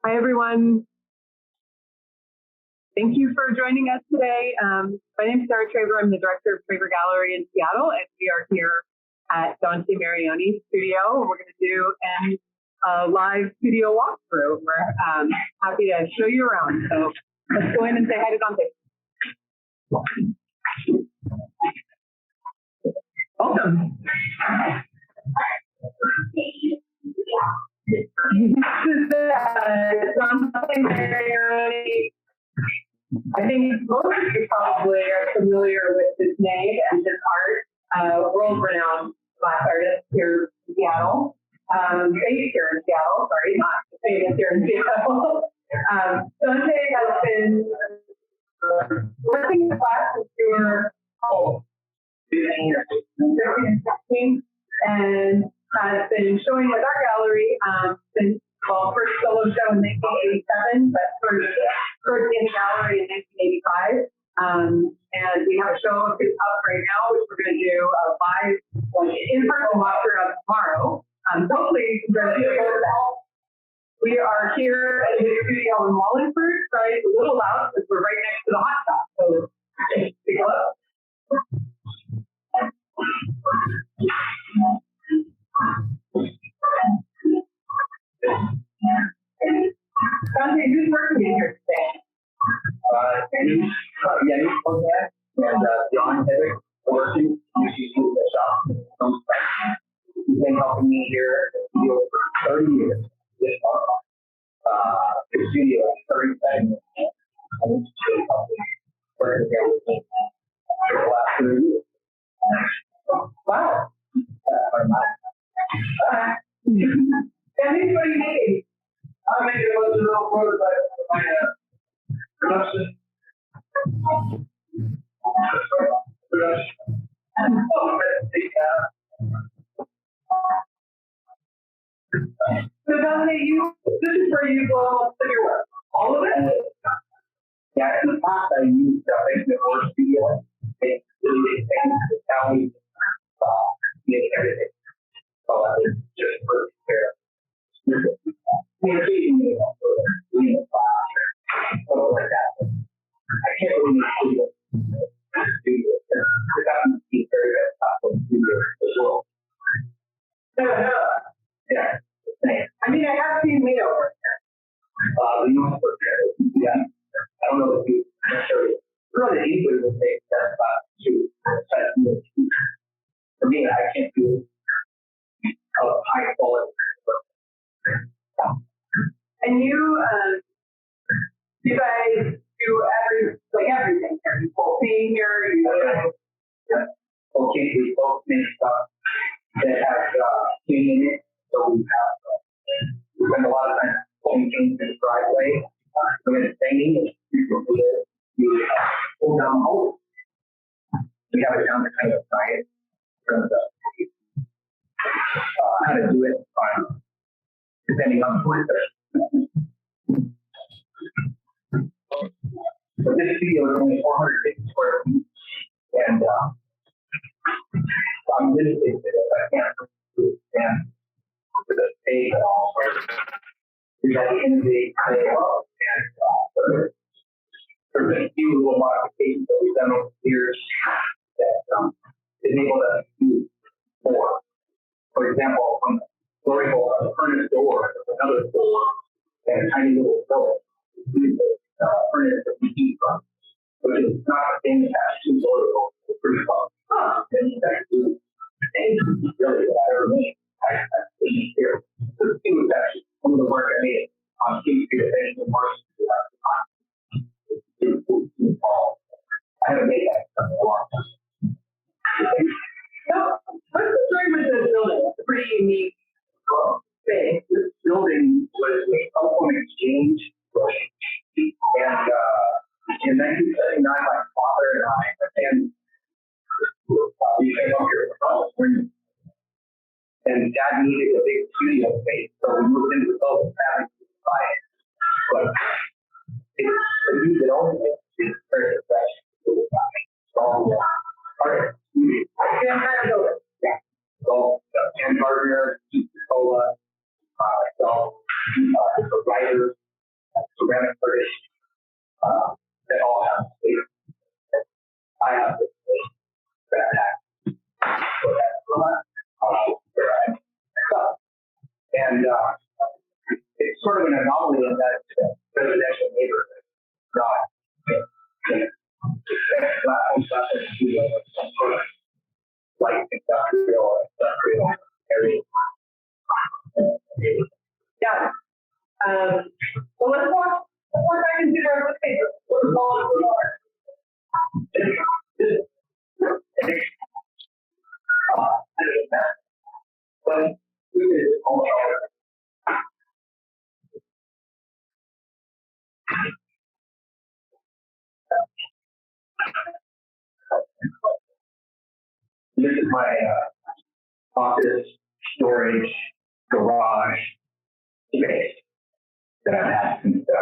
Hi, everyone. Thank you for joining us today. My name is Sarah Traver. I'm the director of Traver Gallery in Seattle, and we are here at Dante Marioni's studio. We're going to do a live studio walkthrough. We're happy to show you around. So let's go in and say hi to Dante. Welcome. This is Dante Marioni. I think most of you probably are familiar with his name and his art. World-renowned glass artist here in Seattle. Based here in Seattle, sorry, not famous here in Seattle. Dante has been working in glass since you were 15 and has been showing with our gallery since, well, first solo show in 1987, but first in the gallery in 1985. And we have a show up right now, which we're going to do a live, in-person walkthrough of tomorrow. Hopefully you can join us for that. We are here at his studio in Wallingford. Sorry, it's a little loud because we're right next to the hot shop. So take a look. Dante, who's working in here today? Yanni Kodak and John Hedrick are working in the shop. He's been helping me here at the studio for 30 years. This month. The studio is 37 years. I'm working here with me for the last 30 years. Wow. Dennis, what do you need? I'm making a bunch of little prototypes for my production. So Dante, this is where you go to your work. All of it? Yeah, in the past I used Basement Work Studio. It's really big things. Now we make everything. So I just work here. Communication, leading a class, something like that. I can't really do this. Because I'm very good at studio as well. Yeah, same. I mean, I have seen Leo work here. The US work here. Yeah. I don't know if you necessarily really easily will take that class to for me, I can't do high quality work. And you guys do everything here. You pull paint here, Okay, we both make stuff that has paint in it. So we spend a lot of time pulling paint in the driveway. When it's raining, we pull down holes. We have it down to kind of science. How to do it depending on the point. So this studio is only 450 square feet, and I'm limited to it. I can't stand for the stage at all. We got to innovate and there's a few little modifications that we've done over the years that enable us to do more. For example, on the story hole, a furnace door, another door, and a tiny little door. Furnace that we heat from, which is not the same as two door holes. It's pretty fun. And that's really what I ever made. I here. The thing was actually some of the work I made on King Street Eventual Marks. I haven't made that stuff in a long time. So, what's the story with this building? It's a pretty unique thing. This building was a telephone exchange. And in 1979, my father and I, and we came up here from California. And Dad needed a big studio space, so we moved into the building having to buy it. But it's the view that only is very fresh. So, artists, yeah. So, Ken Gardner, Cola, myself, the writers, ceramic artists that all have space. I have this space that where I stuff. And it's sort of an anomaly in that it's a residential neighborhood. God. Some sort of light industrial area. Yeah. Well, let's walk back into our paper. We're going to but this is my office, storage, garage space that I've had since the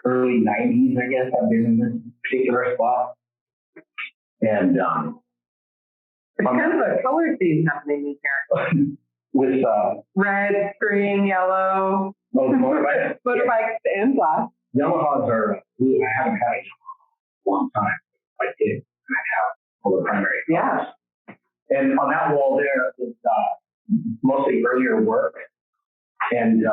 early 90s, I guess. I've been in this particular spot. And it's kind of a color theme happening here. With red, green, yellow. Motorbikes. Motorbikes and black. Yamahas are blue. I haven't had a long time. I did. I have all the primary colors. Yeah. And on that wall there is mostly earlier work. And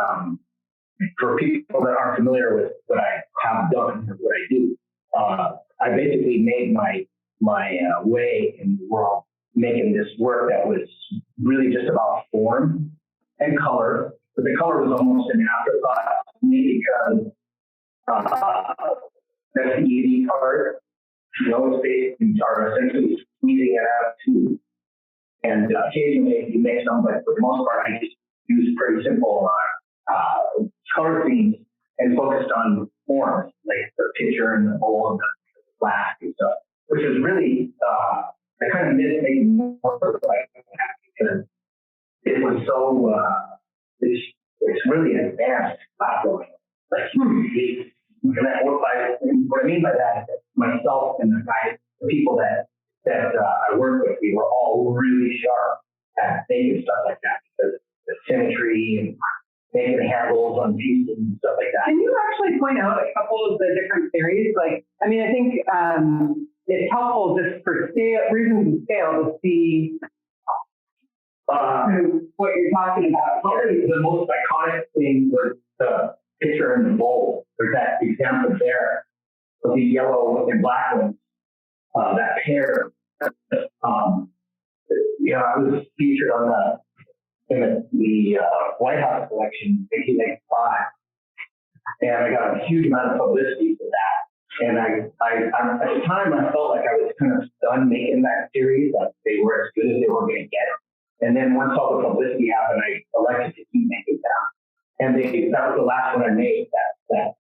for people that aren't familiar with what I have done or what I do, I basically made my way in the world making this work that was really just about form and color. But the color was almost an afterthought to me because that's the easy part. Those spaces are essentially squeezing it out too. And occasionally you make some, but for the most part, I just use pretty simple color themes and focused on forms, like the pitcher and the bowl and the flask and stuff, which is really, I kind of miss making more like that because it was so, it's really advanced platform. Like, what I mean by that is that myself and the guys, the people that I work with, we were all really sharp at making stuff like that because of the symmetry and making handles on pieces and stuff like that. Can you actually point out a couple of the different series? Like, I mean, I think it's helpful just for reasons of scale to see what you're talking about. Probably the most iconic thing was the pitcher and the bowl. There's that example there of the yellow and black ones. That pair. I was featured on the White House collection in 1995, and I got a huge amount of publicity for that. And I at the time I felt like I was kind of done making that series. Like they were as good as they were going to get. And then once all the publicity happened, I elected to keep making them. And that was the last one I made. That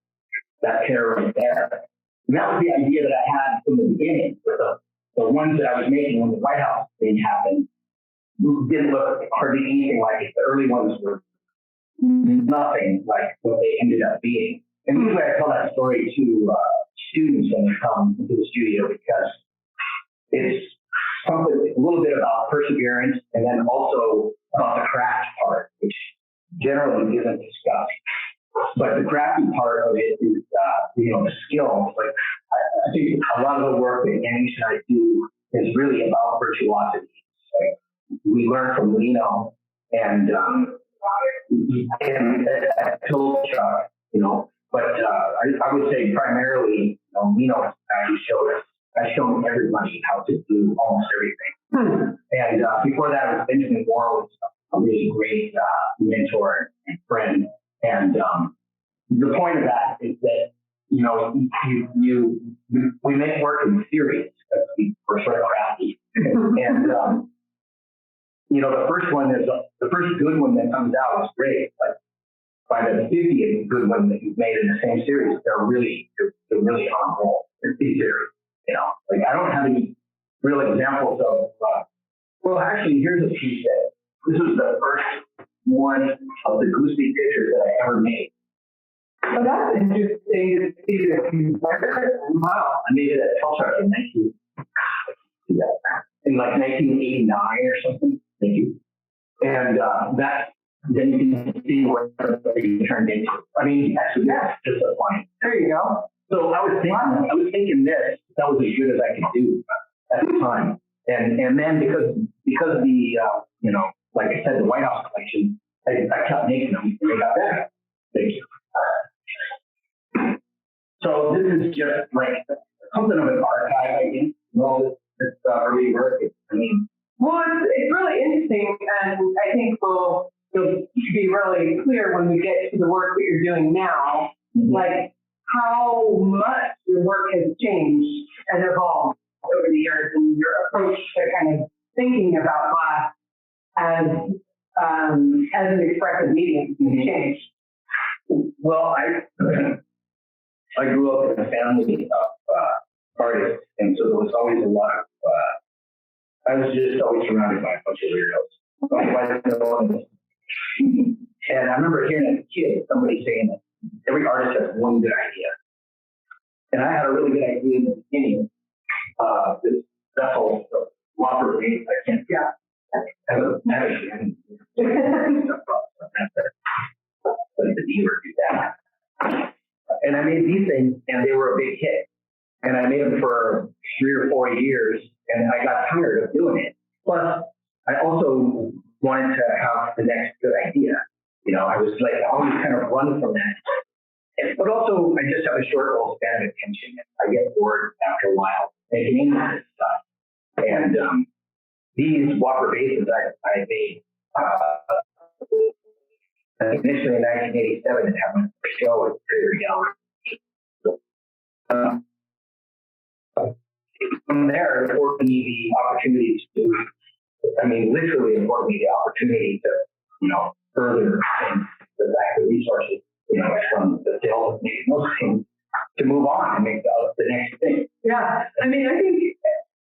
pair right there. And that was the idea that I had from the beginning. The ones that I was making when the White House thing happened didn't look hardly anything like it. The early ones were nothing like what they ended up being. And usually I tell that story to students when they come into the studio because it's something a little bit about perseverance and then also about the craft part, which generally isn't discussed. But the crafty part of it is, the skill. Like I think a lot of the work that Ganesh and I do is really about virtuosity. Like, we learn from Lino and at Tool Truck, But I would say primarily, Lino actually showed us. I've shown everybody how to do almost everything. And before that, Benjamin Moore was a really great mentor and friend. And the point of that is that we make work in series because we're sort of crafty. And the first good one that comes out is great, but by the 50th good one that you've made in the same series, they're really on a roll. It's easier, Like I don't have any real examples of. Well, actually, here's a piece that this was the first one of the Goosey pictures that I ever made. Oh, that's interesting to see that you wow. I made it at Tulsa in 1989 or something. Thank you. And then you can see what you turned into. I mean, actually, that's just a point. There you go. So I was thinking this, that was as good as I could do at the time. And then because of the, like I said, the White House collection, I kept making them and they got better. Thank you. So this is just like something of an archive, I guess. This early work. Well, it's really interesting, and I think it'll be really clear when we get to the work that you're doing now, like how much your work has changed and evolved over the years, and your approach to kind of thinking about glass as an expressive medium has changed. Well, I grew up in a family of artists, and so there was always a lot of, I was just always surrounded by a bunch of weirdos. And I remember hearing as a kid somebody saying that every artist has one good idea. And I had a really good idea in the beginning. This vessel, the Whopper base, I can't, but the dealer do that. And I made these things, and they were a big hit. And I made them for 3 or 4 years, and I got tired of doing it. Plus, I also wanted to have the next good idea. I was like, I always kind of run from that. But also, I just have a short little span of attention. I get bored after a while making this stuff. And these Whopper bases I made initially in 1987 and had my show at Trader Gallery. From there, it afforded me the opportunity to, literally afforded me the opportunity to, further the back of the resources, from the sales of making those things to move on and make the next thing. Yeah, I think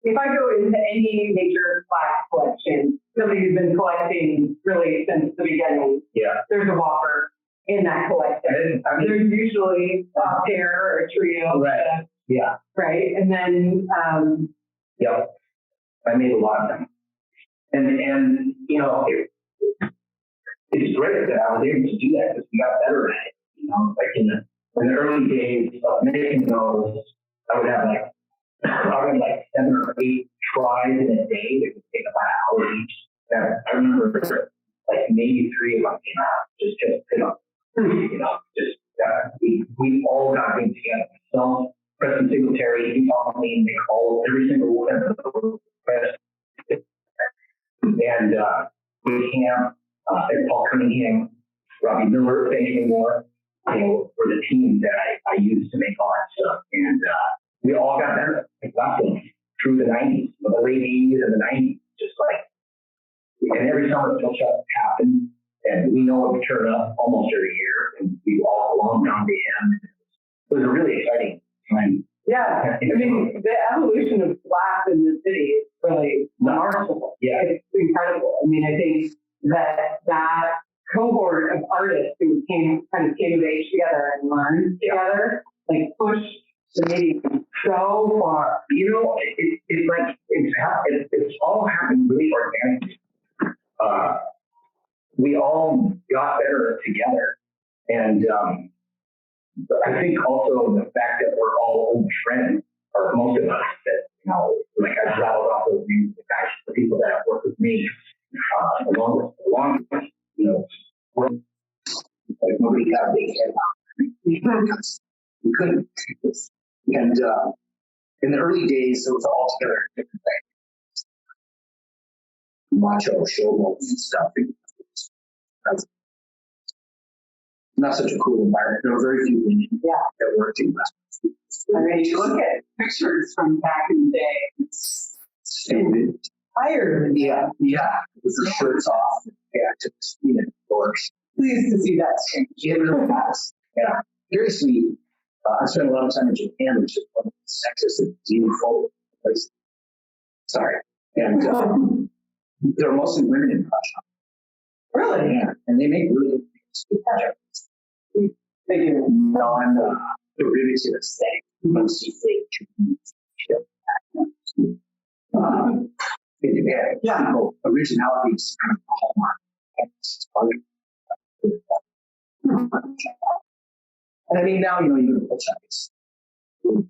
if I go into any major glass collection, somebody who's been collecting really since the beginning, there's a Whopper in that collection. There's usually a pair or a trio. Right. Right. And then, I made a lot of them. And it's great that I was able to do that because we got better at it. Like in the early days of making those, I would have like 7 or 8 tries in a day that would take about an hour each. And I remember like maybe 3 of them came out. We all got things together. So Preston Singletary, he taught me, they called every single one of those press. And Cam, and Paul Cunningham, Robbie Miller, Benjamin Moore, were the teams that I used to make all that stuff. And we all got better. Through the 90s, the late 80s and the 90s, just like, and every summer the shop happened, and we know it would turn up almost every year, and we all belong down to him. It was a really exciting time. Yeah, the evolution of glass in the city is really remarkable. Yeah. It's incredible. I think that cohort of artists who came of age together and learned together, like pushed the medium so far. It's all happened really organically. We all got better together, and I think also the fact that we're all old friends, or most of us, that like I rattled off those names, the people that have worked with me, along with we're like nobody got a big head on. We couldn't. And in the early days, it was all together different things. Macho showboat and stuff. That's not such a cool environment. There were very few women that worked in restaurants. You look at pictures from back in the day, it's tired. Yeah. With the shirts off. Just doors. Pleased to see that change. It really has. Yeah. Very sweet. I spent a lot of time in Japan, which is one of the sexist and xenophobic places. Sorry. And there are mostly women in Russia. Really? Yeah. And they make really good projects. They do non-derivative aesthetic, mostly fake. Originality is kind of a hallmark. And I mean, now, you can put Chinese.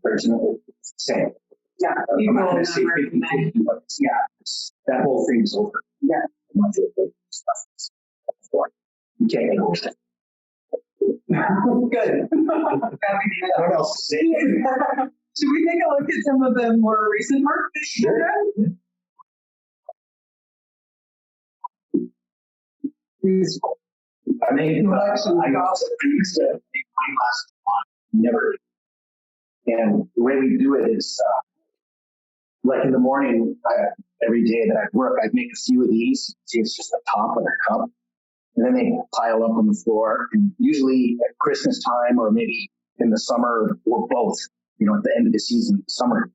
There's no same. Yeah. I'm not going to say 50-50, but that whole thing's over. Yeah. Much of the stuff is you can't get over it. Good. What else to say? Should we take a look at some of the more recent work that you did? I mean, I used to make my classes never. And the way we do it is, like in the morning, every day that I work, I'd make a few of these. See, it's just the top of the cup. And then they pile up on the floor. And usually at Christmas time or maybe in the summer or both, at the end of the season, summer,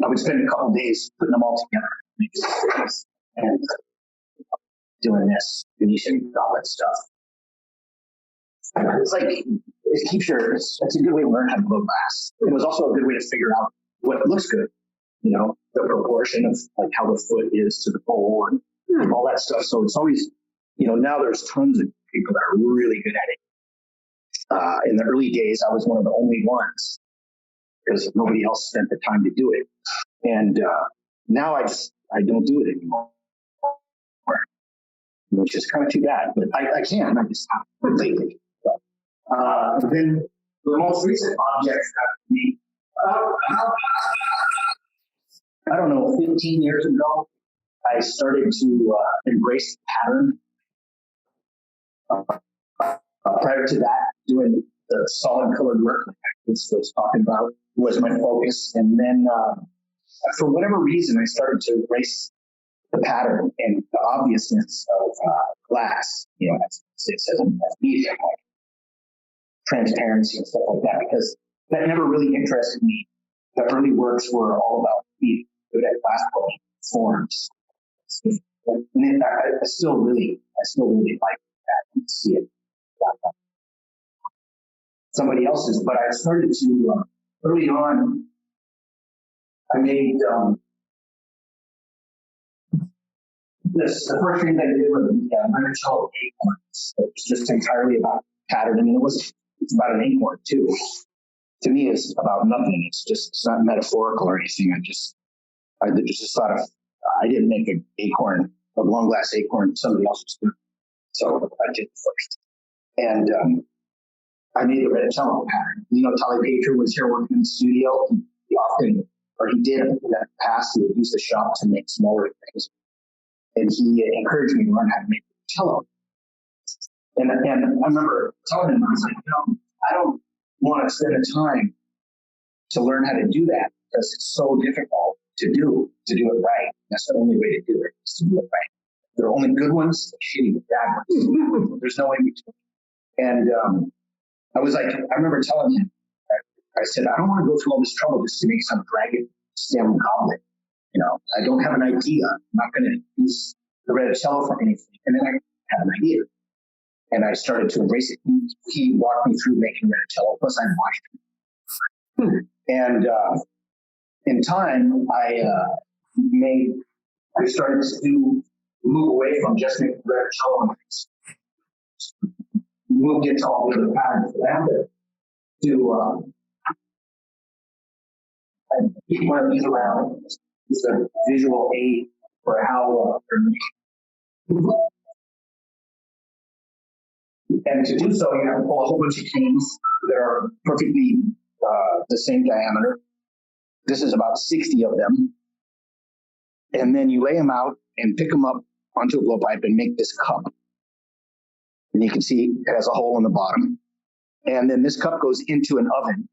I would spend a couple of days putting them all together and doing this, finishing all that stuff. It's like, it keeps it's a good way to learn how to blow glass. It was also a good way to figure out what looks good, the proportion of like how the foot is to the bowl and all that stuff. So it's always, now there's tons of people that are really good at it. In the early days, I was one of the only ones because nobody else spent the time to do it. And now I don't do it anymore, which is kind of too bad, but I can. I just haven't lately. Then the most recent objects that we, I don't know, 15 years ago, I started to embrace pattern. Prior to that, doing the solid colored work, like I was talking about, was my focus. And then, for whatever reason, I started to embrace the pattern and the obviousness of glass, as it says in media, like transparency and stuff like that, because that never really interested me. The early works were all about being good at glass blowing forms. And I still really like that and see it. Somebody else's, but I started to, early on, I made the first thing that I did was Marioni acorns. It was just entirely about pattern. I mean, it's about an acorn too. To me, it's about nothing. It's not metaphorical or anything. I just thought of, I didn't make an acorn, a long glass acorn, somebody else was doing it. So I did it first. And I made the red cello pattern. Tali Patriot was here working in the studio. He did in the past, he would use the shop to make smaller things. And he encouraged me to learn how to make cello. And I remember telling him, I was like, I don't want to spend the time to learn how to do that because it's so difficult to do it right. That's the only way to do it, is to do it right. There are only good ones, shitty, bad ones. There's no way between. And I was like, I remember telling him, I said, I don't want to go through all this trouble just to make some dragon stem goblet. I don't have an idea. I'm not going to use the red cello for anything. And then I had an idea. And I started to embrace it. He walked me through making red cello, plus I watched him. And in time, I started to move away from just making red cello. Moved into all the other patterns that I have to I keep one of these around. It's a visual aid for how and to do so, you have to pull a whole bunch of canes that are perfectly the same diameter. This is about 60 of them. And then you lay them out and pick them up onto a blowpipe and make this cup. And you can see it has a hole in the bottom. And then this cup goes into an oven.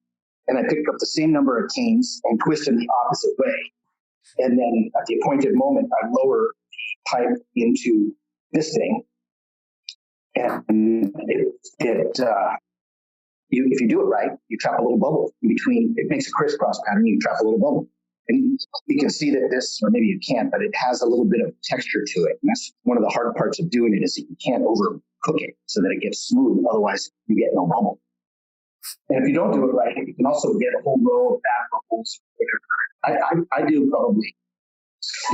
And I pick up the same number of canes and twist them the opposite way. And then at the appointed moment, I lower the pipe into this thing. And if you do it right, you trap a little bubble in between. It makes a crisscross pattern. You trap a little bubble. And you can see that this, or maybe you can't, but it has a little bit of texture to it. And that's one of the hard parts of doing it, is that you can't overcook it so that it gets smooth. Otherwise, you get no bubble. And if you don't do it right, you can also get a whole row of bad bubbles. I do probably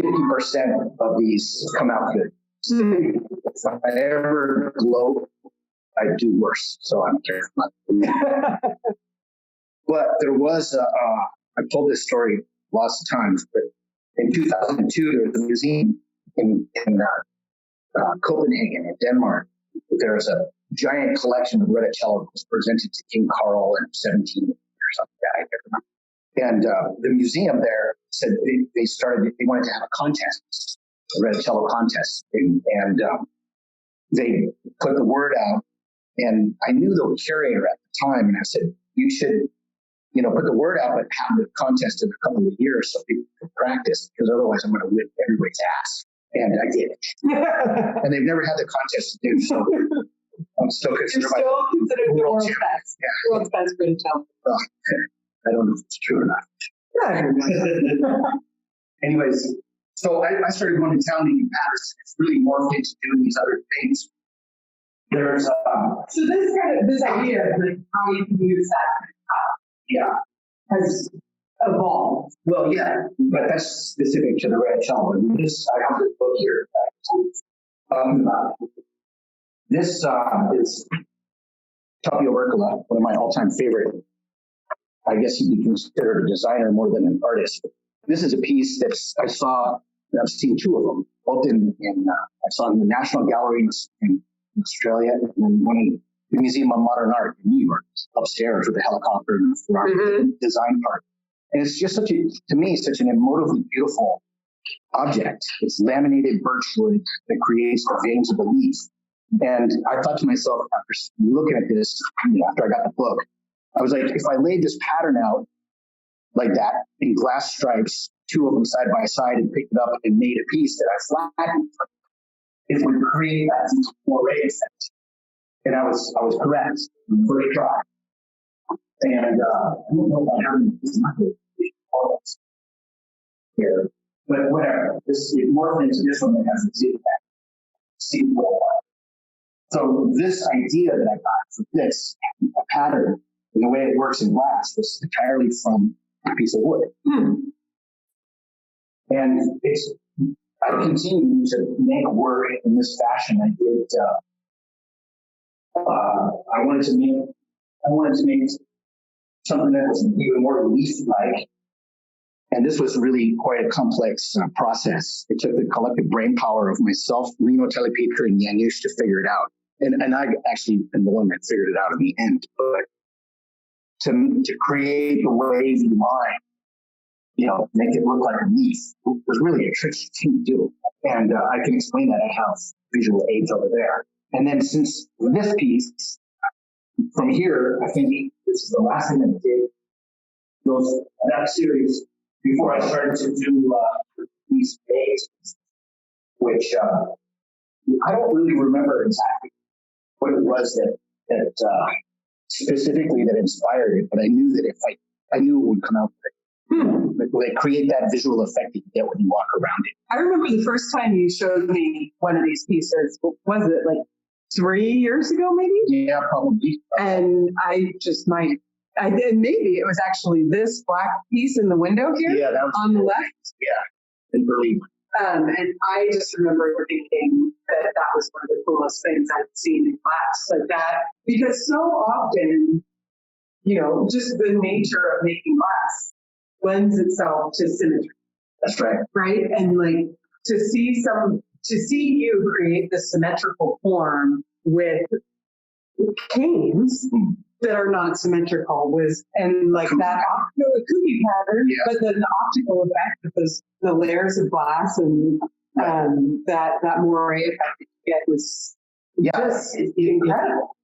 50% of these come out good. If I ever gloat, I do worse, so I'm careful. But there was, I've told this story lots of times, but in 2002, there was a museum in Copenhagen, in Denmark. There was a giant collection of Reticello that was presented to King Carl in 17 or something like that. I can't remember. And the museum there said they wanted to have a contest, a Reticello contest. And they put the word out. And I knew the curator at the time, and I said, you should, put the word out, but have the contest in a couple of years so people can practice, because otherwise I'm going to whip everybody's ass. And I did. And they've never had the contest to do, so I'm still considered the world's best. Yeah. World's best Reticello. I don't know if it's true or not. Anyways, so I started going to town making patterns. It's really morphed into doing these other things. There's so this idea of like how you can use that has evolved. Well, yeah, but that's specific to the Reticello. I have this book here. This is Tapio Verkala, one of my all-time favorite. I guess he'd be considered a designer more than an artist. This is a piece I've seen two of them, both I saw in the National Gallery in Australia, and then one in the Museum of Modern Art in New York, upstairs with the helicopter and the Ferrari design part. And it's just such an emotively beautiful object. It's laminated birch wood that creates the veins of the leaf. And I thought to myself, after looking at this, after I got the book, I was like, if I laid this pattern out like that in glass stripes, two of them side by side, and picked it up and made a piece that I flattened, it would create that moire effect. And I was correct on the first try. And I don't know if I have this here, but whatever. This is morphed into this one that has a zigzag. So this idea that I got for this, a pattern, and the way it works in glass, was entirely from a piece of wood. And I continue to make work in this fashion. I did. I wanted to make something that was even more leaf-like. And this was really quite a complex process. It took the collective brain power of myself, Lino Telepetra, and Janusz to figure it out. And I actually am the one that figured it out in the end. But to create the wavy line, make it look like a leaf was really a tricky thing to do. And I can explain that. I have visual aids over there. And then since this piece, from here, I think this is the last thing I did, that series, before I started to do these days, which I don't really remember exactly what it was that specifically that inspired it, but I knew that if I knew it would come out. They create that visual effect that you get when you walk around it. I remember the first time you showed me one of these pieces. Was it like 3 years ago, maybe? Yeah, probably. And I did. Maybe it was actually this black piece in the window here. Yeah, that was on the left. Yeah, in Berlin. And I just remember thinking that was one of the coolest things I've seen in class, like that, because so often, just the nature of making glass lends itself to symmetry. That's right. Right? And like to see you create this symmetrical form with canes that are not symmetrical and like that cookie pattern, but then the optical effect of the layers of glass and that moire effect that you get was just incredible.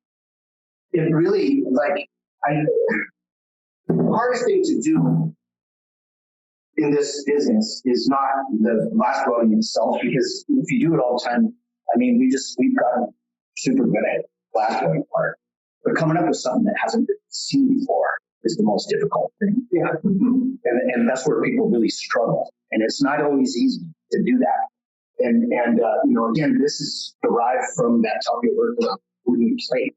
It really, the hardest thing to do in this business is not the glass blowing itself, because if you do it all the time, we've gotten super good at glass blowing part. But coming up with something that hasn't been seen before is the most difficult thing. Yeah. And that's where people really struggle. And it's not always easy to do that. And again, this is derived from that Tapio Verkala wooden plate.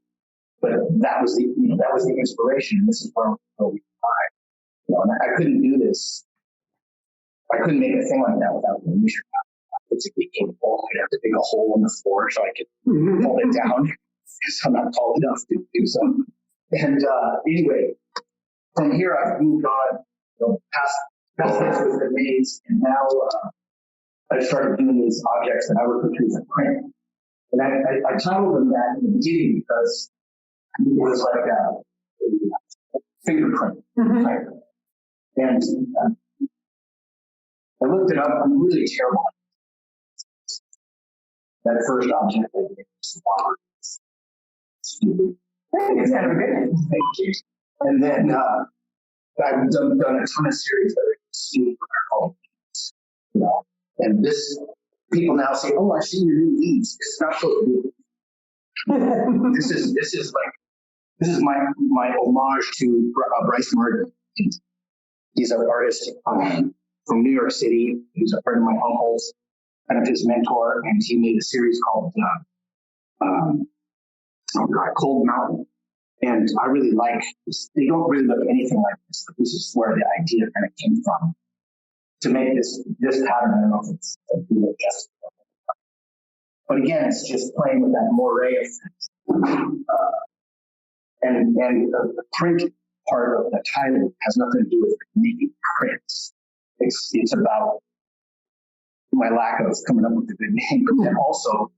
But that was the inspiration. This is where we tried. And I couldn't do this. I couldn't make a thing like that without the measure. Physically capable. I'd have to dig a hole in the floor so I could hold it down. because I'm not tall enough to do so. And anyway, from here I've moved on, past this with the maze, and now I started doing these objects that I refer to as a print. And I titled them that in the beginning because it was like a fingerprint. Right? And I looked it up. I'm really terrible. That first object I did was water. It's kind of a good name. Thank you. And then I've done a ton of series that are stupid called, you know, and this people now say, "Oh, I've seen your new leads." It's not supposed to be. This is my homage to Bryce Murdoch. He's an artist from New York City. He's a friend of my uncle's, kind of his mentor, and he made a series called Cold Mountain. And I really like this. They don't really look anything like this, but this is where the idea kind of came from. To make this pattern, I don't know if it's just, but again, it's just playing with that moire of things. And the print part of the title has nothing to do with making prints. It's about my lack of coming up with a good name, but then also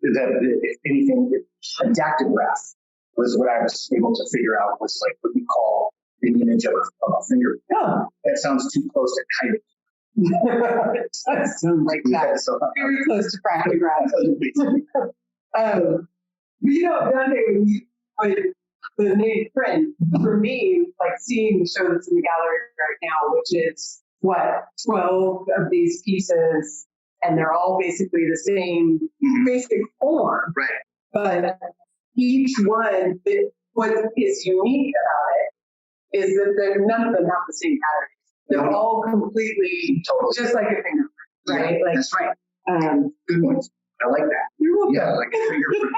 that if anything, adaptive graph was what I was able to figure out was like what we call the image of a finger. Oh. That sounds too close to kind of. It does sound like that. So, Very close to fractograph. You know, Dante, when the new print, for me, like seeing the show that's in the gallery right now, which is what, 12 of these pieces, and they're all basically the same basic form. right. But each one, what is unique about it is that none of them have the same pattern. They're all completely just like a fingerprint, right? Yeah, like, that's right. Good ones. I like that. You're welcome. Yeah, like a fingerprint.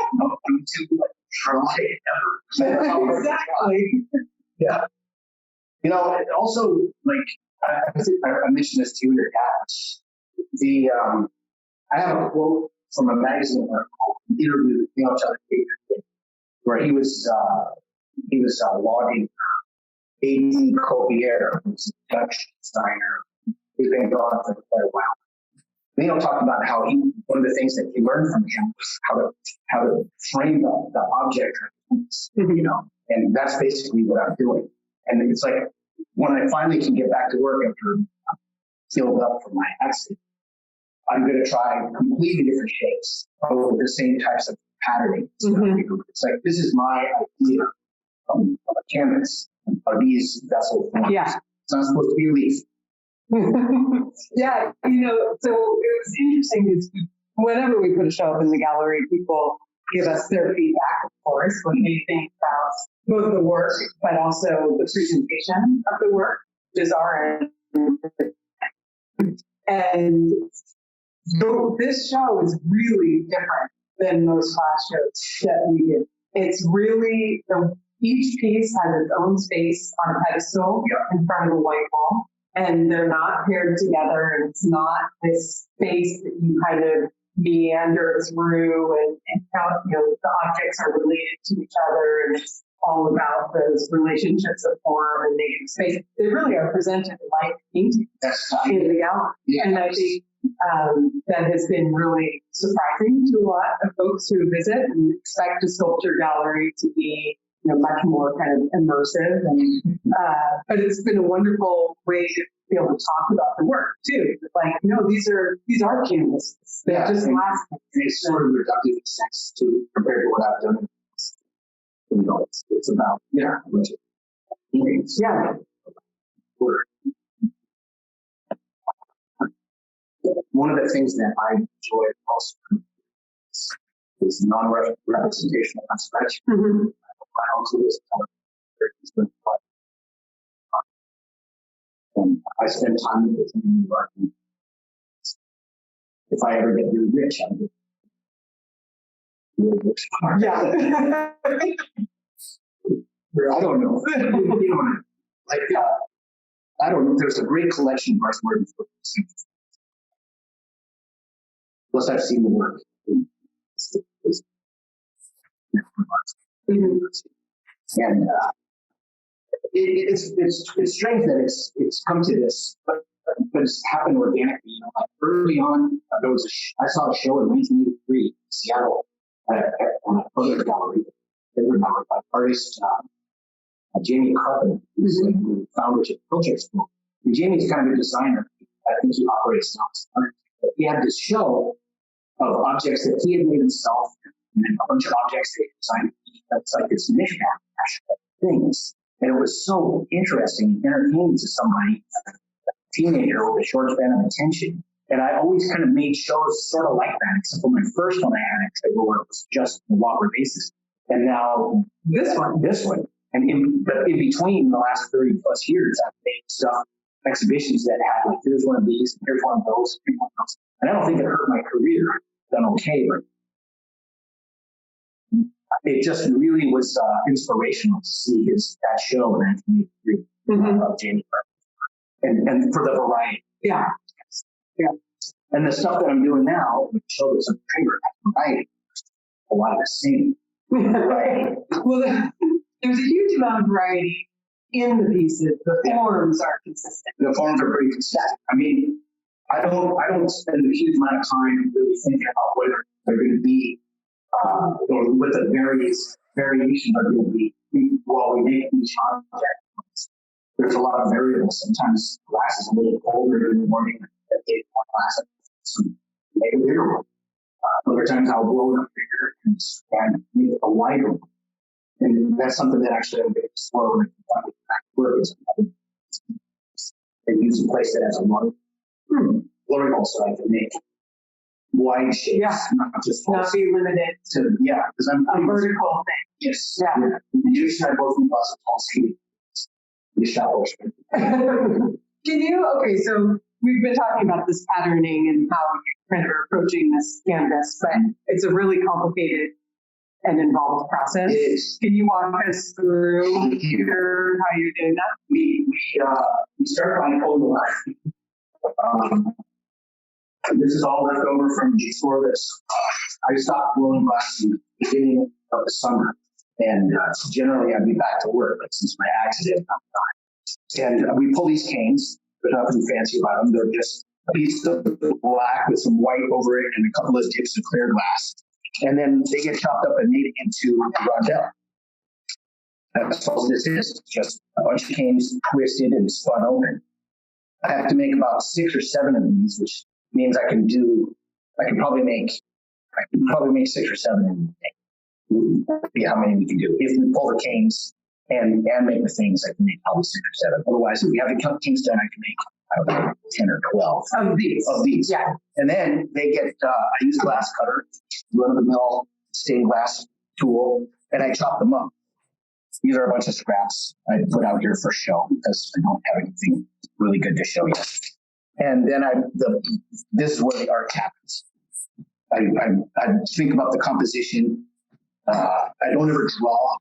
Exactly. Yeah. You know, also, like, I mentioned this to you in your dad. I have a quote from a magazine article, interview with Dante, where he was logging A.D. Colbier, who's a Dutch designer. He's been gone for quite a while. Leo talked about how one of the things that he learned from him was how to frame the object, you know, and that's basically what I'm doing. And it's like when I finally can get back to work after healed up from my accident, I'm going to try completely different shapes with the same types of patterning. It's like, this is my idea of a canvas. Are these vessel forms? Yeah. It's not supposed to be a leaf. Yeah, you know, so it was interesting because whenever we put a show up in the gallery, people give us their feedback, of course, what they think about both the work, but also the presentation of the work, which is our end. And so this show is really different than most class shows that we do. It's really, each piece has its own space on a pedestal in front of the white wall. And they're not paired together, and it's not this space that you kind of meander through and how, you know, the objects are related to each other, and it's all about those relationships of form and making space. They really are presented like paintings in the gallery. Yeah. And I think that has been really surprising to a lot of folks who visit and expect a sculpture gallery to be, you know, much more kind of immersive, and but it's been a wonderful way to be able to talk about the work too. Like, you know, these are canvases. They just last. It's sort of reductive sense to compared to what I've done. You know, it's about work. One of the things that I enjoy also is non-representational aspect. I also listen to and I spend time with him in New York. If I ever get really rich, I'm really rich. Yeah. I don't know. You know, like, I don't know. There's a great collection of Bryce Murdoch books. Plus, I've seen the work. And it's strange that it's come to this, but it's happened organically. You know, like early on, there was I saw a show in 1983 in Seattle on a photo gallery. They were by artist Jamie Carpenter, who's like the founder of Project School. And Jamie's kind of a designer. I think he operates not. But he had this show of objects that he had made himself, and then a bunch of objects that he designed. That's like this mishmash of things. And it was so interesting and entertaining to somebody, a teenager with a short span of attention. And I always kind of made shows sort of like that, except for my first one I had actually where it was just a longer basis. And now this one. And in between the last 30 plus years, I've made stuff, exhibitions that had like, here's one of these, here's one of those, here's one of those. And I don't think it hurt my career. I've done okay, but it just really was inspirational to see that show in 1983 of Jamie Carpenter. And for the variety. Yeah. And the stuff that I'm doing now, the show that's a favorite variety, a lot of the same. Right. Well, there's a huge amount of variety in the pieces. The forms are consistent. The forms are pretty consistent. I mean, I don't spend a huge amount of time really thinking about whether they're going to be, or what the various variations are going to be while we make each object. There's a lot of variables. Sometimes glass is a little colder in the morning than day one glass. Maybe a bigger one. Other times I'll blow it up bigger and make a wider one. And that's something that actually I'm going to explore when I get back to work. I use a place that has a lot of vertical so I can make wide shapes, not just not be limited to because I'm a vertical thing. Yes. Yeah. You should have both of us tall skating. The showers. So we've been talking about this patterning and how you kind of are approaching this canvas, but it's a really complicated and involved process. Can you walk us through how you're doing that? We start by pulling the line. This is all left over from before this. I stopped blowing glass in the beginning of the summer, and generally I'd be back to work, but since my accident, I'm not. And we pull these canes. There's nothing fancy about them. They're just a piece of black with some white over it and a couple of dips of clear glass. And then they get chopped up and made into a rondelle. That's all this is, just a bunch of canes twisted and spun open. I have to make about 6 or 7 of these, which means I can probably make 6 or 7 in a day. Be how many we can do. If we pull the canes and make the things, I can make probably 6 or 7. Otherwise, if we have the canes done, I can make, I don't know, 10 or 12 of these. Yeah. And then they get, I use a glass cutter, run-of-the-mill stained glass tool, and I chop them up. These are a bunch of scraps I put out here for show because I don't have anything really good to show yet. And then this is where the art happens. I think about the composition. I don't ever draw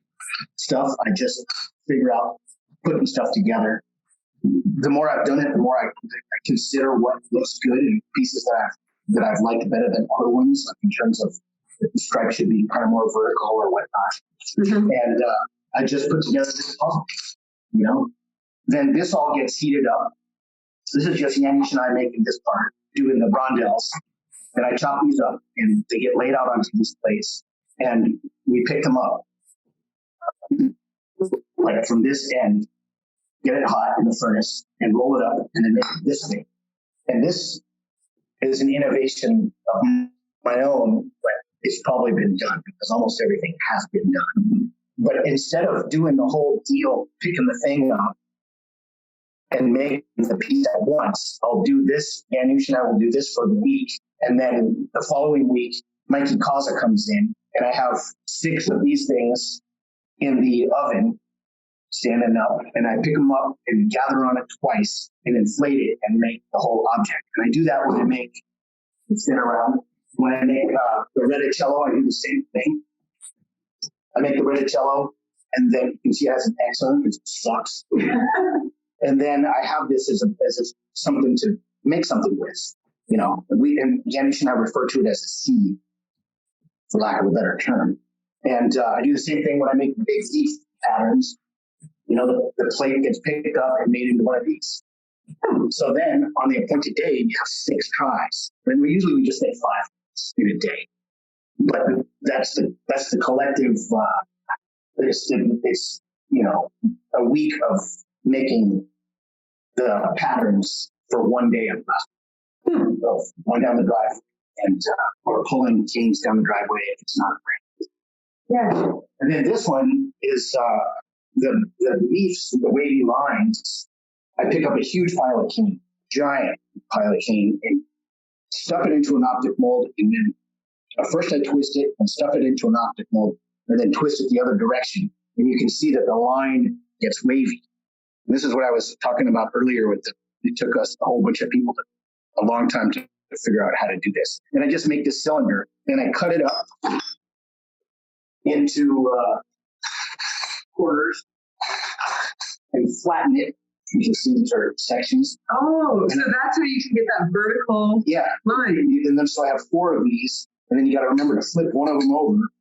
stuff. I just figure out putting stuff together. The more I've done it, the more I consider what looks good and pieces that I've liked better than other ones, like in terms of the stripe should be kind of more vertical or whatnot. And I just put together this puzzle, Then this all gets heated up. This is just Yanish and I making this part, doing the rondelles. Then I chop these up and they get laid out onto these plates and we pick them up. Like from this end, get it hot in the furnace and roll it up and then make it this thing. And this is an innovation of my own, but it's probably been done because almost everything has been done. But instead of doing the whole deal, picking the thing up and making the piece at once, I'll do this. Janusz and I will do this for the week. And then the following week, Mikey Kaza comes in and I have 6 of these things in the oven standing up, and I pick them up and gather on it twice and inflate it and make the whole object. And I do that when I make the spin around. When I make the reticello, I do the same thing. I make the reticello, and then you can see it has an X on it because it sucks. And then I have this as something to make something with. And Janusz and I refer to it as a seed, for lack of a better term. And I do the same thing when I make big leaf patterns. You know, the plate gets picked up and made into one of these. So then on the appointed day, you have 6 tries. And we just make 5 in a day. But that's the collective, it's, you know, a week of making the patterns for one day of class. So going down the drive and or pulling canes down the driveway if it's not rain. Yeah. And then this one is the leaves, the wavy lines. I pick up a huge pile of cane, giant pile of cane, and stuff it into an optic mold. And then first I twist it and stuff it into an optic mold, and then twist it the other direction. And you can see that the line gets wavy. And this is what I was talking about earlier with it took us a whole bunch of people a long time to figure out how to do this. And I just make this cylinder and I cut it up into quarters and flatten it. You can see these are sections. Oh, so that's how you can get that vertical line. And then so I have 4 of these, and then you got to remember to flip one of them over,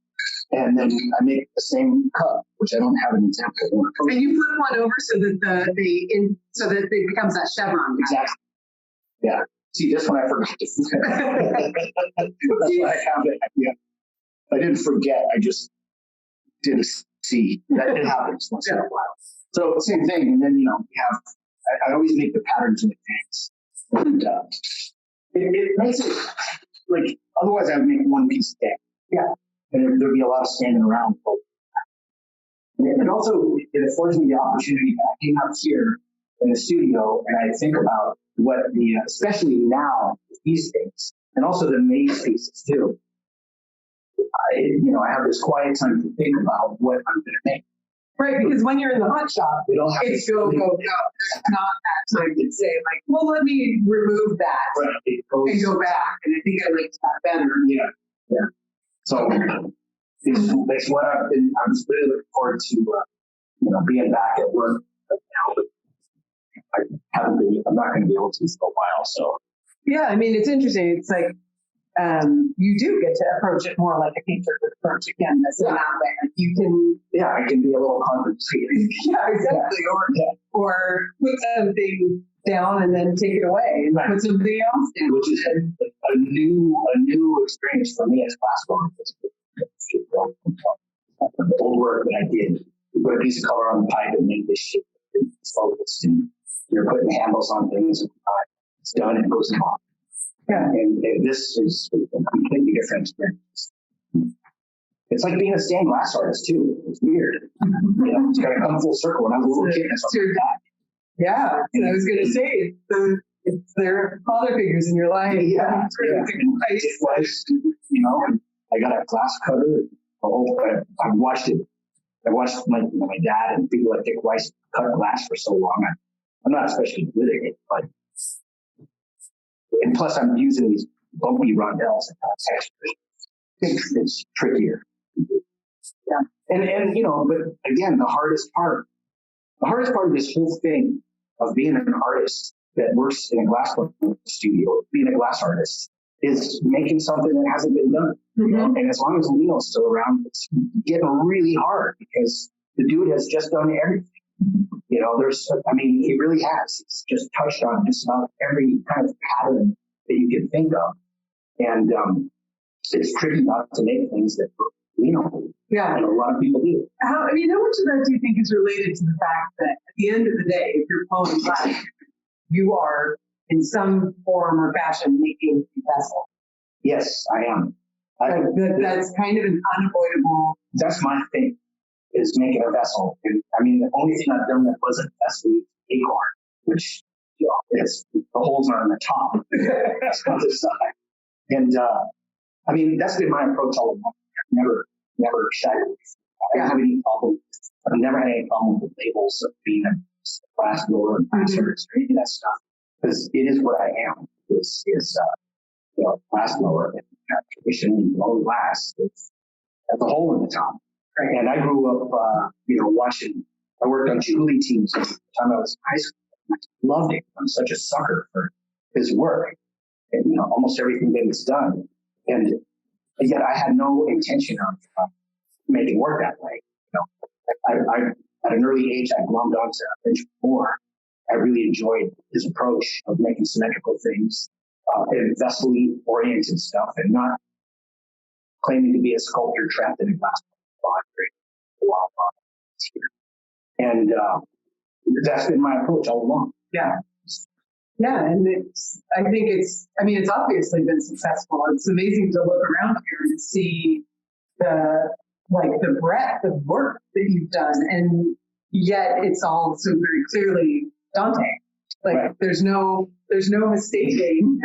and then I make the same cup, which I don't have an example of. And you flip one over so that it becomes that chevron. Exactly. Yeah. See, this one I forgot to flip. That's why I have it. Yeah. I didn't forget. I just didn't see. That it happens once in a while. So same thing, and then, you know, we have, I always make the patterns in advance. And it makes it, like, otherwise I would make one piece a day. Yeah. And there'd be a lot of standing around. And also, it affords me the opportunity to hang out here in the studio, and I think about what especially now, these days, and also the maze pieces too. I have this quiet time to think about what I'm going to make. Right, because when you're in the hot shop, it's go. There's not that time to say, like, well, let me remove that and go back. And I think I liked that better. Yeah. So it's what I'm really looking forward to, being back at work. But now I'm not going to be able to for a while. So. Yeah, I mean, it's interesting. It's like, you do get to approach it more like a painter would approach a canvas in that way. Like you can, I can be a little concentrated. Yeah, exactly. Or put something down and then take it away and put something else down. Which is a new experience for me as classical artist. The old work that I did, you put a piece of color on the pipe and make this shape. It's focused, and you're putting handles on things. And it's done and it goes on. Yeah, and this is a completely different experience. It's like being a stained glass artist too. It's weird. It's got to come full circle. When I was a little kid, that's what I thought. Yeah, and I was going to say, it's their father figures in your life. Yeah. I got a glass cutter. I watched it. I watched my dad and people like Dick Weiss cut glass for so long. I'm not especially good at it, but. And plus, I'm using these bumpy rondelles and textures. It's trickier. Yeah. And but again, the hardest part of this whole thing of being an artist that works in a glass studio, being a glass artist, is making something that hasn't been done. Mm-hmm. And as long as Leo's still around, it's getting really hard because the dude has just done everything. He really has. He's just touched on just about every kind of pattern that you can think of. And it's tricky not to make things that, a lot of people do. How much of that do you think is related to the fact that at the end of the day, if you're pulling glass, you are in some form or fashion making a vessel? Yes, I am. That's kind of an unavoidable. That's my thing. Is making a vessel. And the only thing I've done that wasn't a vessel is acorn, which, it's the holes are on the top. That's on the side. And, that's been my approach all along. I've never shied away. I don't have any problem. I've never had any problem with labels of being a glass blower and glass artist or any of that stuff. Because it is what I am. Is glass blower and tradition and blowing glass. It's at the hole in the top. And I grew up, watching. I worked on Julie teams at the time I was in high school. I loved it. I'm such a sucker for his work, and almost everything that he's done. And yet, I had no intention of make it work that way. I at an early age, I glommed onto Benjamin Moore. I really enjoyed his approach of making symmetrical things, and vessel-y oriented stuff, and not claiming to be a sculptor trapped in a glass box. And that's been my approach all along. Yeah. Yeah, and I think it's obviously been successful. It's amazing to look around here and see the breadth of work that you've done, and yet it's all so very clearly Dante. Right. There's no mistaking.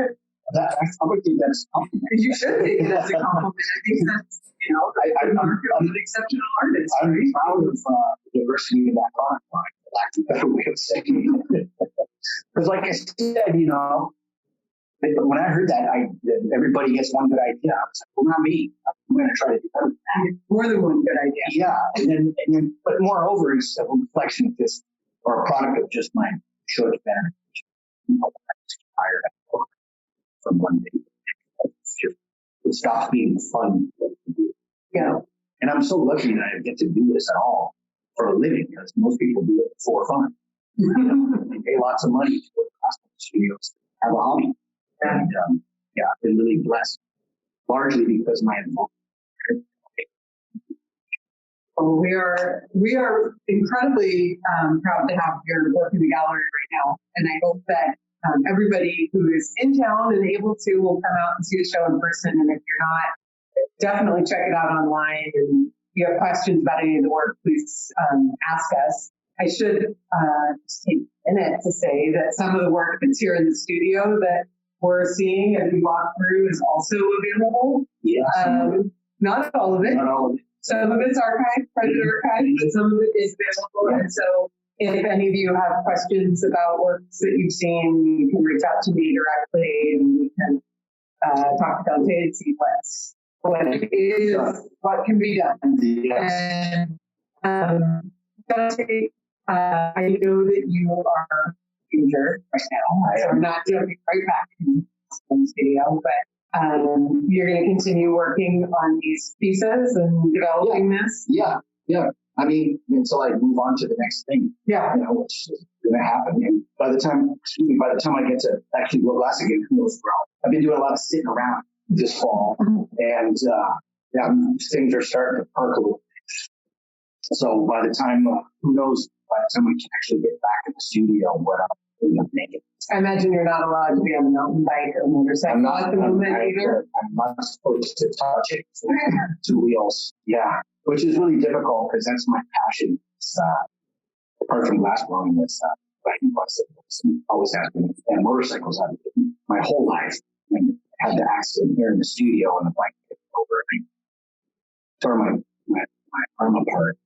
I would think that's a compliment. You should take it as a compliment. I think that's, I'm an exceptional artist. I'm right? proud of the diversity of that product line, for lack of a better way of saying it. Because like I said, when I heard that everybody gets one good idea, I was like, well, not me. I'm going to try to do better. More than one good idea. Yeah, and then, but moreover, it's a reflection of this, or a product of just my short better. I was tired from one day. It stops being fun to do. Yeah. And I'm so lucky that I get to do this at all for a living, because most people do it for fun. They pay lots of money to go to classical studios to have a hobby. And I've been really blessed, largely because of my involvement. Well, we are incredibly proud to have your work in the gallery right now, and I hope that everybody who is in town and able to will come out and see the show in person. And if you're not, definitely check it out online. And if you have questions about any of the work, please ask us. I should just take a minute to say that some of the work that's here in the studio that we're seeing as we walk through is also available. Yes. Not all of it. Not all of it. Some of it's archived, printed archived, but some of it is available. Yeah. And so if any of you have questions about works that you've seen, you can reach out to me directly, and we can talk to Dante and see what it is, what can be done. Yes. And Dante, I know that you are injured right now, so I'm not jumping right back into the studio, but you're going to continue working on these pieces and developing this? Yeah. I mean, until I move on to the next thing. Yeah. Which is going to happen. And by the time I get to actually blow glass again, who knows where I've been doing a lot of sitting around this fall, and things are starting to perk a little bit. So by the time, who knows, by the time I can actually get back in the studio, what I'll end up making. I imagine you're not allowed to be on a mountain bike or motorcycle at the moment either. I'm not supposed to touch it. Two wheels. Yeah. Which is really difficult because that's my passion. Apart from glass blowing, it's biking bicycles. Always has been. And motorcycles have been my whole life. I had the accident here in the studio and the bike tipped over. I tore my arm apart.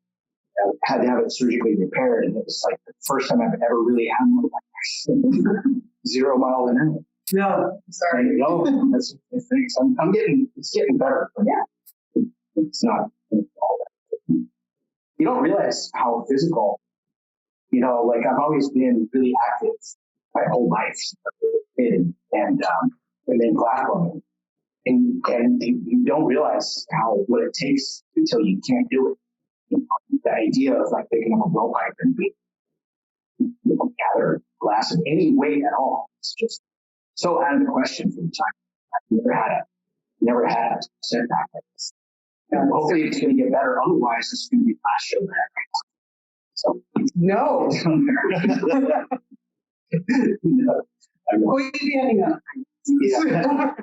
I had to have it surgically repaired, and it was like the first time I've ever really had one of my accident. 0 miles an hour. No, sorry. No, that's the thing. So it's getting better. But yeah, it's not all that. You don't realize how physical, like I've always been really active my whole life. And then glass blowing. And you don't realize what it takes until you can't do it. The idea of like picking up a blowpipe and gather glass of any weight at all. It's just so out of the question for the time. I've never had a setback like this. And hopefully it's going to get better. Otherwise, it's going to be the last show that so no. No. We'll be ending up. Yeah.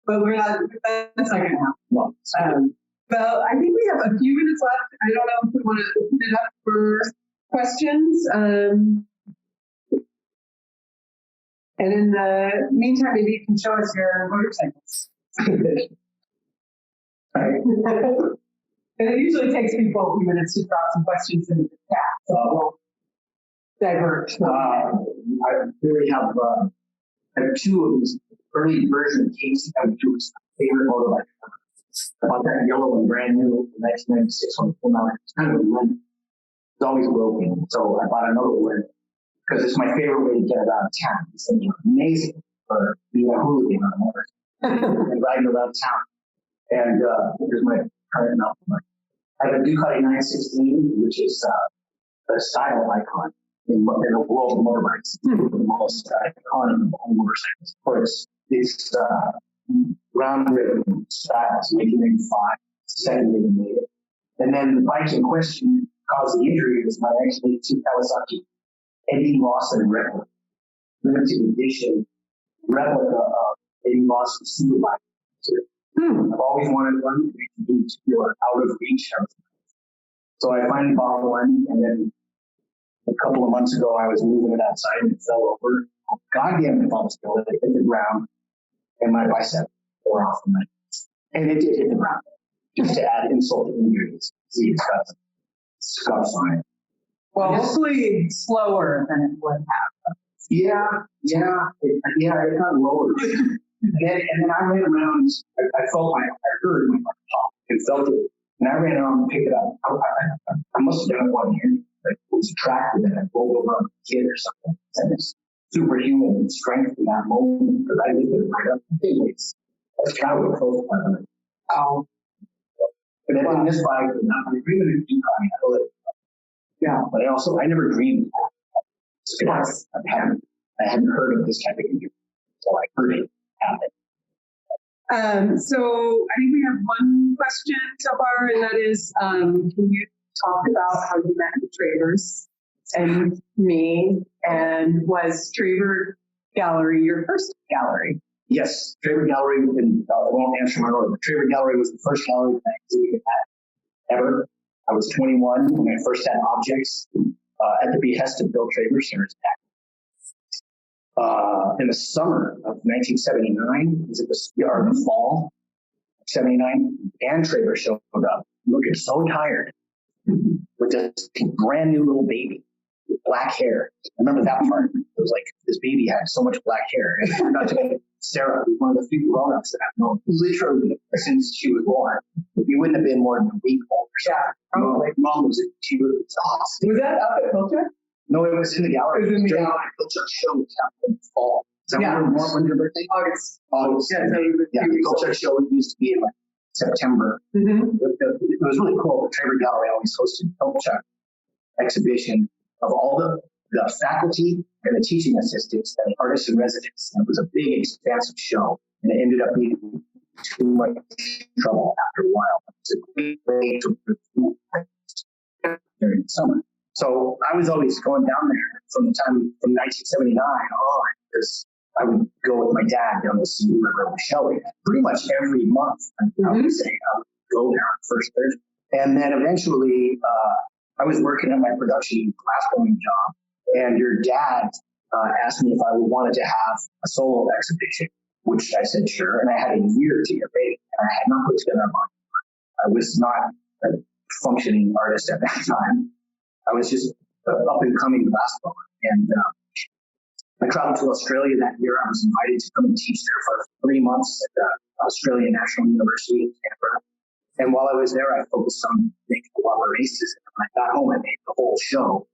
But we're not. That's not going to happen. No. Well, I think we have a few minutes left. I don't know if we want to open it up for questions. And in the meantime, maybe you can show us your motorcycles. And it usually takes people a few minutes to drop some questions into the chat, so we'll divert. I really have two of these early version cases. I have two favorite motorbike. I bought that yellow and brand new in 1996 on the full mount. It's kind of a limp. It's always broken. So I bought another one because it's my favorite way to get around town. It's amazing for being a hooligan on a motorcycle and riding around town. And here's my current mountain bike. I have a Ducati 916, which is a style icon in the world of motorbikes. The most iconic of all motorcycles. Of course, it's groundbreaking styles, 1985, second year they made it. And then the bike in question caused the injury was my actually two Kawasaki Eddie Lawson replica, limited edition replica of Eddie Lawson's super bike. I've always wanted one to feel out of reach. So I finally bought one, and then a couple of months ago I was moving it outside and it fell over. Goddamn, it almost fell. It hit the ground, and my bicep tore off from it. And it did hit the ground. Just to add insult to injury, see, it's got fine. Well, hopefully slower than it would have. Yeah, it got lower. And then I ran around, I heard my heart pop and felt it. And I ran around and picked it up. I must have done it one hand. Like, it was attractive and I rolled over on a kid or something. And it's superhuman strength in that moment because I lifted it right up in big weights. That's kind of close to my heart. But in this bike, I'm dreaming of Ducati. I know that. Yeah, but I never dreamed of that. I hadn't heard of this type of injury. So I heard it happen. So I think we have one question so far, and that is, can you talk about how you met the Travers and me, and was Traver Gallery your first gallery? Yes, Traver Gallery, and I won't answer my order, but Traver Gallery was the first gallery that I exhibited at ever. I was 21 when I first had objects at the behest of Bill Travers. In the summer of 1979, was it the fall of 79, Dan Traver showed up looking so tired with this brand new little baby with black hair. I remember that part. It was like this baby had so much black hair. And it turned out to be Sarah, who's one of the few grown-ups that I've known literally since she was born. You wouldn't have been more than a week older. Yeah, probably. Mom was awesome. Was that up at Culture? No, it was in the gallery. It was in the gallery. Culture show was happening in the fall. Is that when's your birthday? August. Yeah, the Culture show used to be in like September. Mm-hmm. It was really cool. The Traver Gallery always hosted Culture exhibition of all the faculty and the teaching assistants and artists in residence. And it was a big, expansive show, and it ended up being too much trouble after a while. It's a great way to recruit during the summer. So I was always going down there from 1979 on, because I would go with my dad down to see River with Shelley pretty much every month. I would say I would go there on first Thursday. And then eventually, I was working at my production glassblowing job, and your dad asked me if I wanted to have a solo exhibition, which I said sure, and I had a year to get ready, and I had not put together a month. I was not a functioning artist at that time. I was just up and coming glassblower, and I traveled to Australia that year. I was invited to come and teach there for 3 months at the Australian National University in Canberra. And while I was there, I focused on making a lot of races. And when I got home, I made the whole show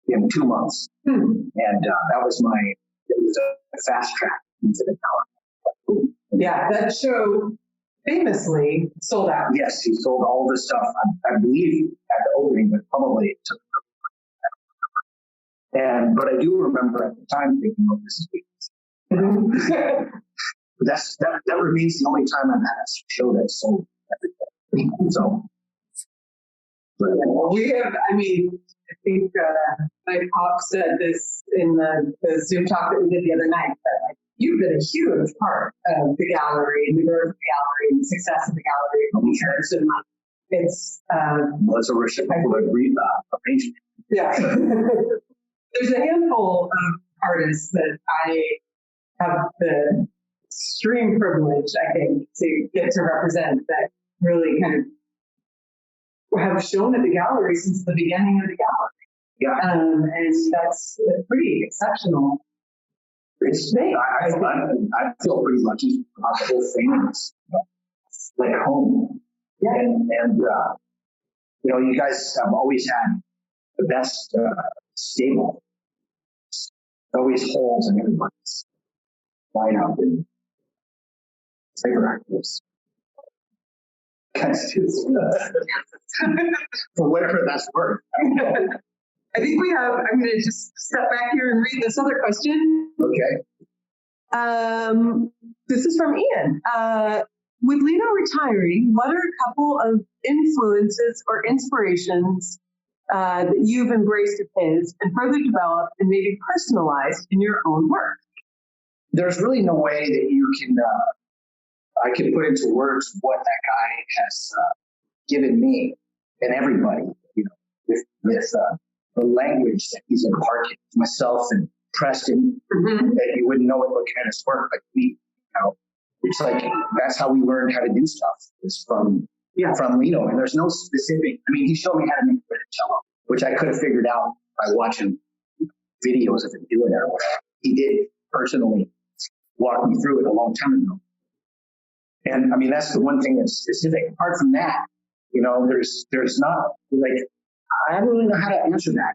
in 2 months. And that was it was a fast track into the talent. Yeah, that show famously sold out. Yes, he sold all the stuff, I believe, at the opening, but probably it took. But I do remember at the time thinking, oh, this is big. But that remains the only time I've had a show that sold everything. So, we have, I think my pop said this in the Zoom talk that we did the other night, that you've been a huge part of the gallery and the growth of the gallery and the success of the gallery over the years. And it's it's a reciprocal arrangement. Yeah. There's a handful of artists that I have the extreme privilege, I think, to get to represent that really kind of have shown at the gallery since the beginning of the gallery. Yeah. And that's pretty exceptional. It's I feel pretty lucky about the whole thing. It's like home. Yeah. And you guys have always had the best stable. Always holes in everybody's lineup and favorite actors. For whatever that's worth. I think we have, I'm going to just step back here and read this other question. Okay. This is from Ian. With Lino retiring, what are a couple of influences or inspirations that you've embraced of his and further developed and maybe personalized in your own work? There's really no way that you can, I can put into words what that guy has given me and everybody, you know, with the language that he's imparted to myself and Preston, that you wouldn't know it looking at his work, but we, you know, it's like, that's how we learned how to do stuff, is from Lino. And there's no specific, I mean, he showed me how to make a cello, which I could have figured out by watching videos of him doing it or whatever. He did personally walk me through it a long time ago. And I mean, that's the one thing that's specific. Apart from that, you know, there's not, like, I don't really know how to answer that.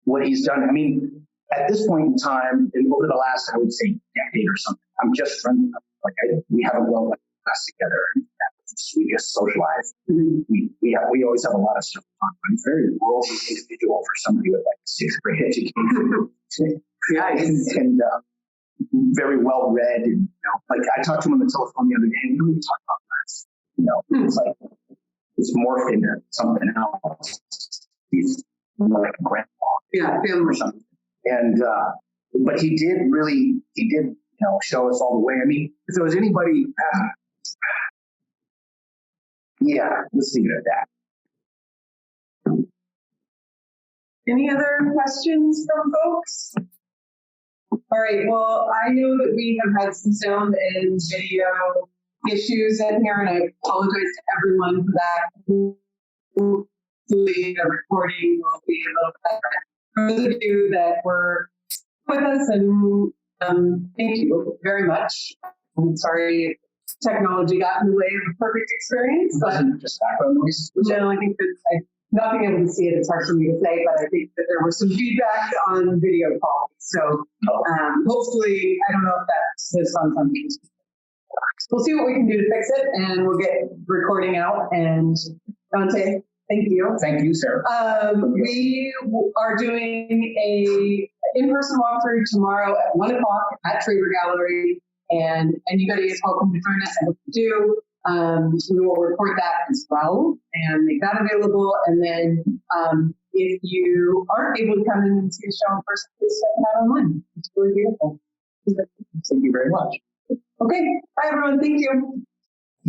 What he's done. I mean, at this point in time, and over the last, I would say, decade or something, I'm just friends. Like, we haven't gone like class together. We just socialize. We always have a lot of stuff to talk about. I'm a very worldly individual for somebody with like a 6th grade education. and very well read. And, you know, like I talked to him on the telephone the other day, and we talked about this. You know, it's like it's morphed into something else. He's like a grandpa. Yeah, family or something. And but he did, you know, show us all the way. I mean, if there was anybody, let's leave it at that. Any other questions from folks? All right, well, I know that we have had some sound and video issues in here, and I apologize to everyone for that. Hopefully the recording will be a little better. For those of you that were with us, and thank you very much. I'm sorry technology got in the way of a perfect experience, but just background noise. no, I think that not being able to see it, it's hard for me to say, but I think that there was some feedback on video quality. So hopefully, I don't know if that's this on something. We'll see what we can do to fix it, and we'll get recording out. And Dante, thank you. Thank you, Sarah. We are doing a in-person walkthrough tomorrow at 1:00 at Traver Gallery, and anybody is welcome to join us. I hope you do. We will record that as well and make that available. And then if you aren't able to come in and see the show in person, please check it out online. It's really beautiful. Thank you very much. Okay. Bye, everyone. Thank you.